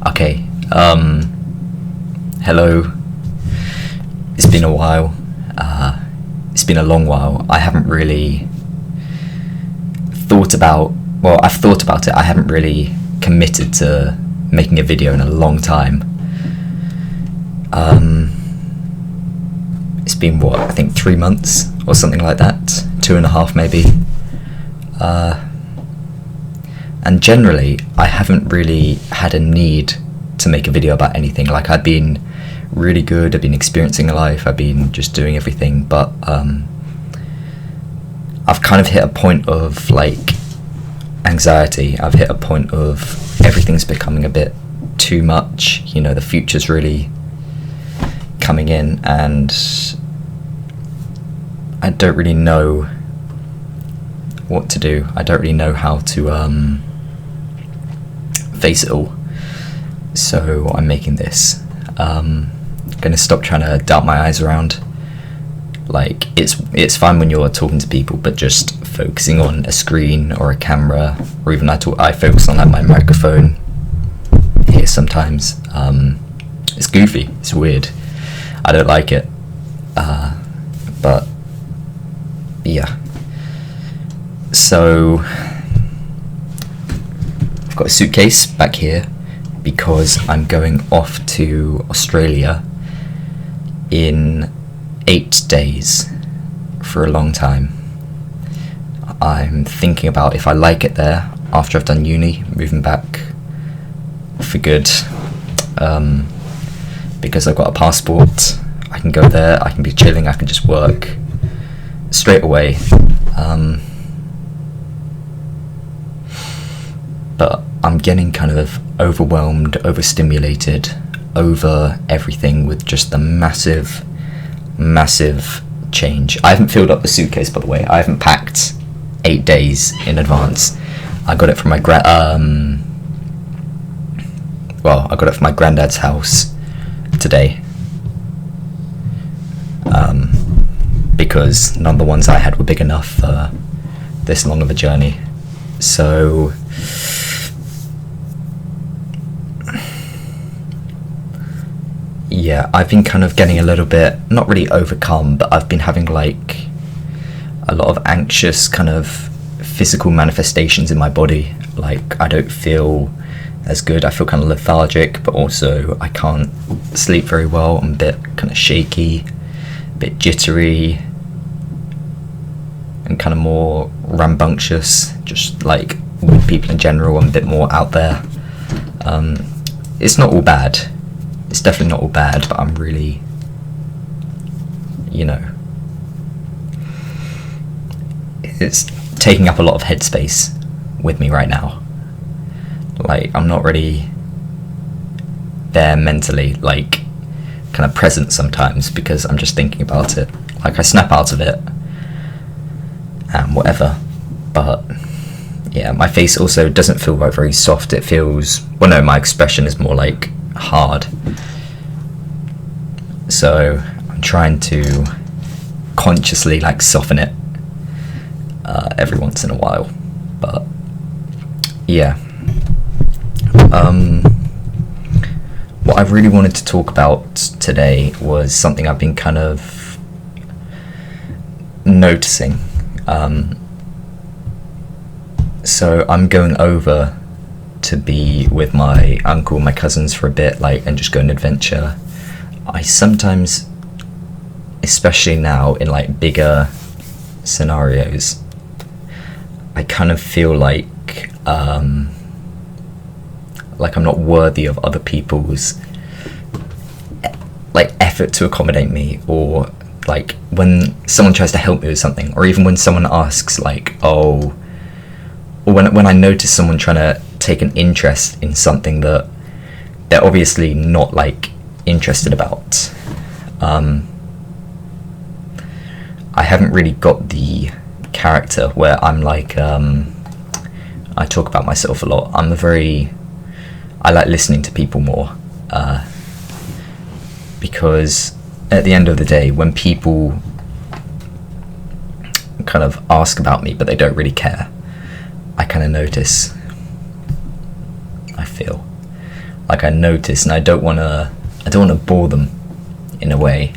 Okay, hello. It's been a while. It's been a long while. I haven't really thought about, well, I've thought about it. I haven't really committed to making a video in a long time. It's been, what, I think 3 months or something like that. 2.5 maybe. And generally, I haven't really had a need to make a video about anything. Like, I've been really good, I've been experiencing life, I've been just doing everything, but I've kind of hit a point of, like, anxiety. I've hit a point of everything's becoming a bit too much. You know, the future's really coming in, and I don't really know what to do. I don't really know how to face it all. So I'm making this. Gonna stop trying to dart my eyes around. Like, it's fine when you're talking to people, but just focusing on a screen or a camera, or even I focus on, like, my microphone here sometimes. It's goofy, it's weird, I don't like it, but yeah. So I've got a suitcase back here because I'm going off to Australia in 8 days for a long time. I'm thinking about, if I like it there after I've done uni, moving back for good, because I've got a passport. I can go there, I can be chilling, I can just work straight away. But I'm getting kind of overwhelmed, overstimulated, over everything with just the massive change. I haven't filled up the suitcase, by the way. I haven't packed 8 days in advance. I got it from my I got it from my granddad's house today, because none of the ones I had were big enough for this long of a journey. So yeah, I've been kind of getting a little bit, not really overcome, but I've been having, like, a lot of anxious kind of physical manifestations in my body. Like, I don't feel as good, I feel kind of lethargic, but also I can't sleep very well. I'm a bit kind of shaky, a bit jittery, and kind of more rambunctious, just like with people in general. I'm a bit more out there. It's not all bad. It's definitely not all bad, but I'm really, you know, it's taking up a lot of headspace with me right now. Like, I'm not really there mentally, like, kind of present sometimes, because I'm just thinking about it. Like, I snap out of it and whatever, but yeah, my face also doesn't feel like very soft. It feels, well, no, my expression is more like hard. So I'm trying to consciously, like, soften it every once in a while. But yeah, what I really wanted to talk about today was something I've been kind of noticing. So I'm going over to be with my uncle and my cousins for a bit, like, and just go on an adventure. I sometimes, especially now in, like, bigger scenarios, I kind of feel like I'm not worthy of other people's, like, effort to accommodate me, or, like, when someone tries to help me with something, or even when someone asks, like, oh, or when I notice someone trying to take an interest in something that they're obviously not, like, interested about. I haven't really got the character where I'm like, I talk about myself a lot. I like listening to people more, because at the end of the day, when people kind of ask about me but they don't really care, I kind of notice, I feel like I notice, and I don't want to bore them in a way,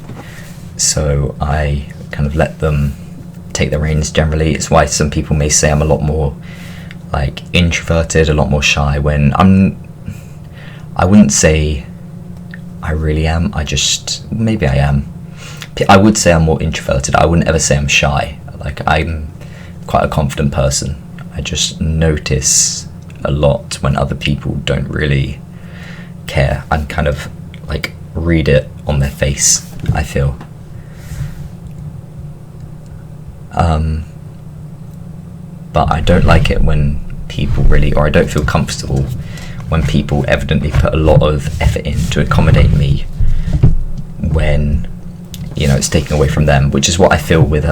so I kind of let them take the reins generally. It's why some people may say I'm a lot more like introverted, a lot more shy, when I wouldn't say I really am. Maybe I am. I would say I'm more introverted. I wouldn't ever say I'm shy. Like, I'm quite a confident person. I just notice a lot when other people don't really care, and kind of like read it on their face, I feel. But I don't like it when people really, or I don't feel comfortable when people evidently put a lot of effort in to accommodate me when, you know, it's taken away from them, which is what I feel with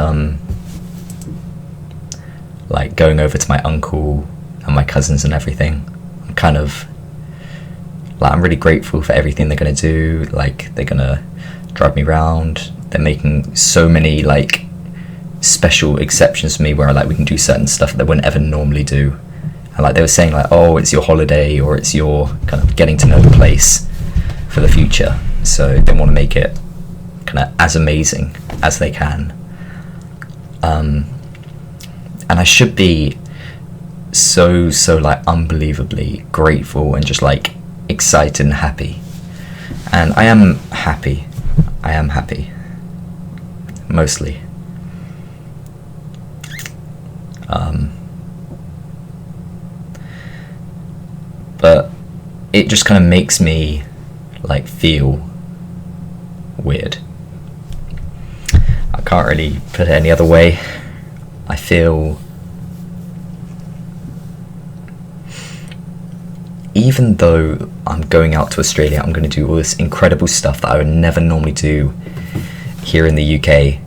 like going over to my uncle and my cousins and everything. I'm kind of like, I'm really grateful for everything they're gonna do. Like, they're gonna drive me around, they're making so many like special exceptions for me where like we can do certain stuff that they wouldn't ever normally do. And like they were saying, like, oh, it's your holiday, or it's your kind of getting to know the place for the future, so they want to make it kind of as amazing as they can. And I should be so like unbelievably grateful and just like excited and happy, and I am happy mostly. But it just kind of makes me like feel weird. I can't really put it any other way. I feel, even though I'm going out to Australia, I'm going to do all this incredible stuff that I would never normally do here in the UK,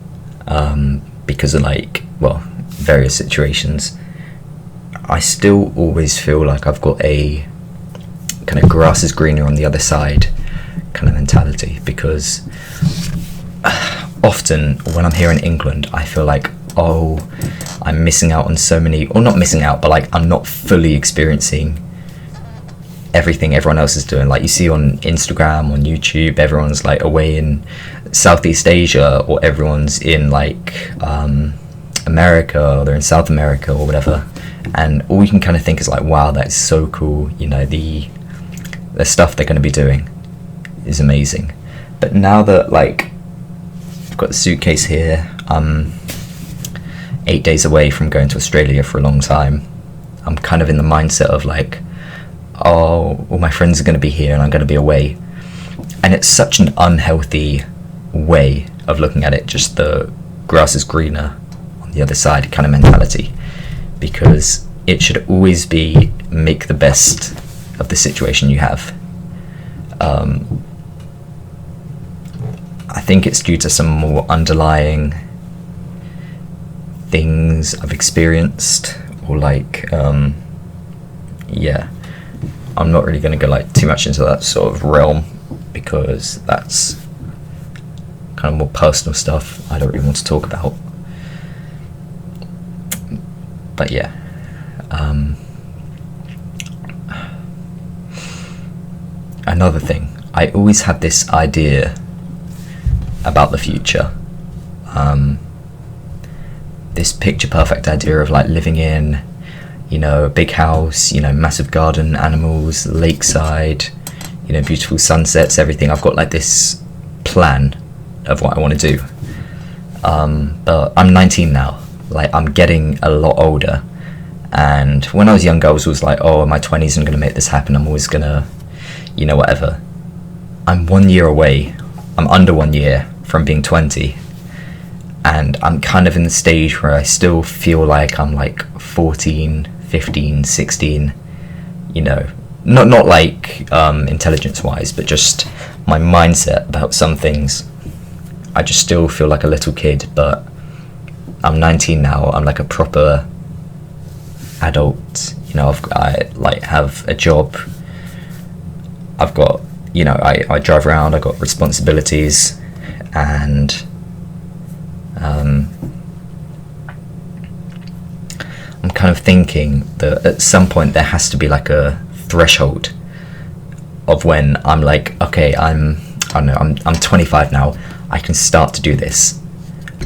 because of like, well, various situations. I still always feel like I've got a kind of grass is greener on the other side kind of mentality, because often when I'm here in England, I feel like, oh, I'm missing out on so many, or not missing out, but like I'm not fully experiencing everything everyone else is doing. Like, you see on Instagram, on YouTube, everyone's like away in Southeast Asia, or everyone's in like America, or they're in South America or whatever, and all you can kind of think is like, wow, that's so cool, you know, the stuff they're going to be doing is amazing. But now that like I've got the suitcase here, I'm 8 days away from going to Australia for a long time, I'm kind of in the mindset of like, oh, all my friends are going to be here and I'm going to be away. And it's such an unhealthy way of looking at it, just the grass is greener on the other side kind of mentality, because it should always be make the best of the situation you have. I think it's due to some more underlying things I've experienced, or like, yeah, I'm not really going to go like too much into that sort of realm, because that's kind of more personal stuff I don't really want to talk about. But yeah, another thing, I always had this idea about the future, this picture perfect idea of like living in, you know, a big house, you know, massive garden, animals, lakeside, you know, beautiful sunsets, everything. I've got like this plan of what I want to do, but I'm 19 now. Like, I'm getting a lot older, and when I was younger I was always like, oh, in my 20s I'm going to make this happen, I'm always going to, you know, whatever. I'm 1 year away, I'm under 1 year from being 20, and I'm kind of in the stage where I still feel like I'm like 14, 15, 16, you know, not like intelligence wise, but just my mindset about some things. I just still feel like a little kid, but I'm 19 now, I'm like a proper adult, you know, I like have a job, I've got, you know, I drive around, I've got responsibilities, and I'm kind of thinking that at some point there has to be like a threshold of when I'm like, okay, I don't know, I'm 25 now, I can start to do this.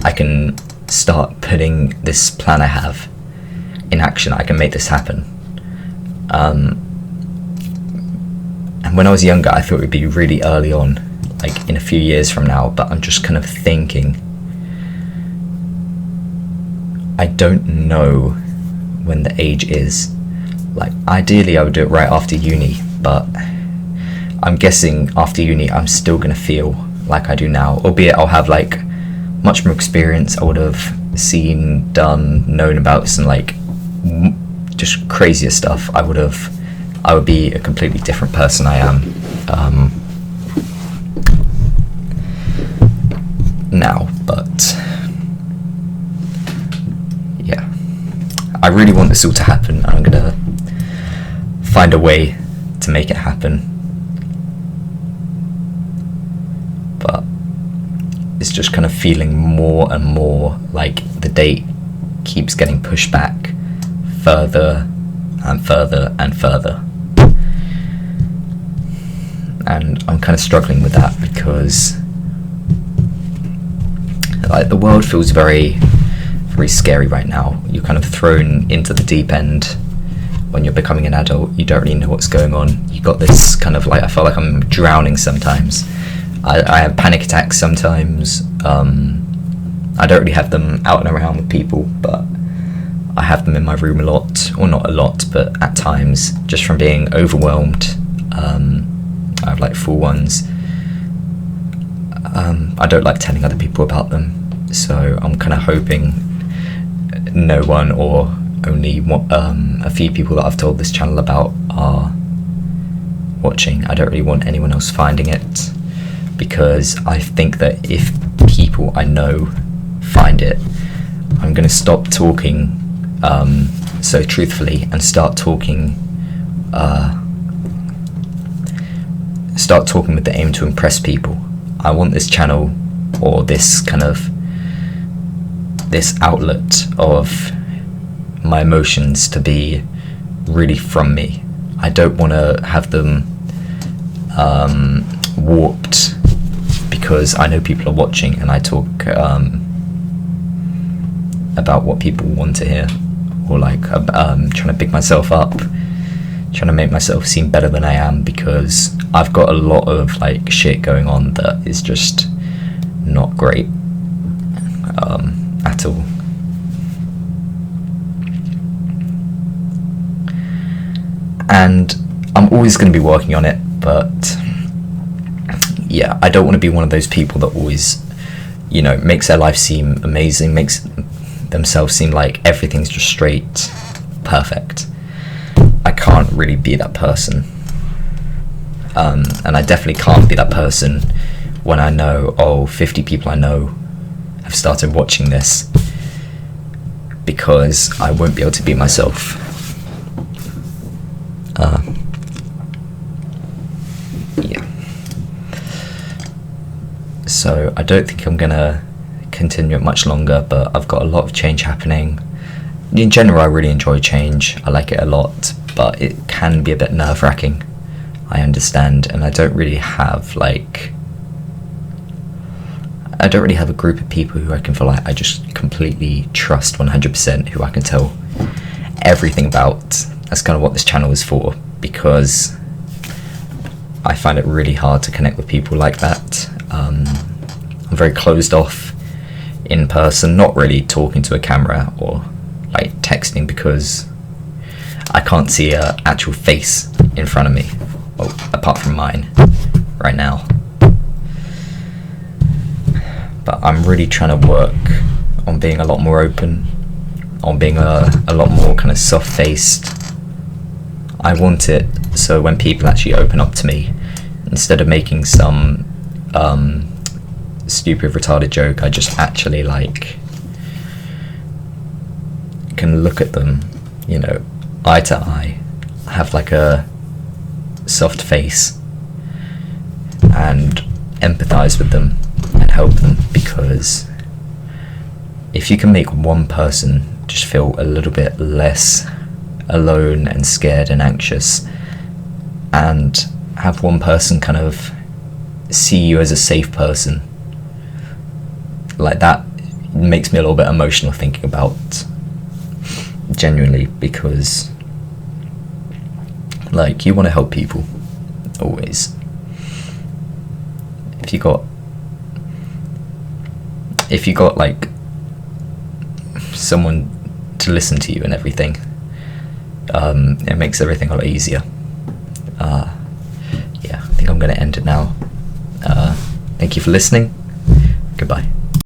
I can start putting this plan I have in action. I can make this happen. And when I was younger, I thought it would be really early on, like in a few years from now, but I'm just kind of thinking, I don't know when the age is. Like, ideally I would do it right after uni, but I'm guessing after uni I'm still gonna feel like I do now, albeit I'll have like much more experience. I would have seen, done, known about some like just crazier stuff. I would be a completely different person I am now, but yeah, I really want this all to happen, and I'm gonna find a way to make it happen. But it's just kind of feeling more and more like the date keeps getting pushed back further and further and further. And I'm kind of struggling with that because like the world feels very, very scary right now. You're kind of thrown into the deep end when you're becoming an adult. You don't really know what's going on. You got this kind of like, I feel like I'm drowning sometimes. I have panic attacks sometimes. I don't really have them out and around with people, but I have them in my room a lot, or not a lot, but at times, just from being overwhelmed. I have like full ones. I don't like telling other people about them, so I'm kind of hoping no one, or only a few people that I've told this channel about are watching. I don't really want anyone else finding it, because I think that if people I know find it, I'm going to stop talking so truthfully and start talking with the aim to impress people. I want this channel, or this kind of this outlet of my emotions, to be really from me. I don't want to have them warped because I know people are watching and I talk about what people want to hear, or like trying to big myself up, trying to make myself seem better than I am, because I've got a lot of like shit going on that is just not great at all. And I'm always going to be working on it, but yeah, I don't want to be one of those people that always, you know, makes their life seem amazing, makes themselves seem like everything's just straight perfect. I can't really be that person, and I definitely can't be that person when I know 50 people I know have started watching this, because I won't be able to be myself. Yeah. So I don't think I'm gonna continue it much longer, but I've got a lot of change happening. In general, I really enjoy change. I like it a lot, but it can be a bit nerve-wracking. I understand, and I don't really have a group of people who I can feel like I just completely trust 100%, who I can tell everything about. That's kind of what this channel is for, because I find it really hard to connect with people like that. I'm very closed off in person, not really talking to a camera or like texting, because I can't see a actual face in front of me, well, apart from mine right now. But I'm really trying to work on being a lot more open, on being a lot more kind of soft-faced. I want it so when people actually open up to me, instead of making some stupid retarded joke, I just actually like can look at them, you know, eye to eye, have like a soft face, and empathize with them and help them. Because if you can make one person just feel a little bit less alone and scared and anxious, and have one person kind of see you as a safe person, like that makes me a little bit emotional thinking about, genuinely, because like you want to help people always. If you got like someone to listen to you and everything, it makes everything a lot easier. Yeah, I think I'm going to end it now. Thank you for listening. Goodbye.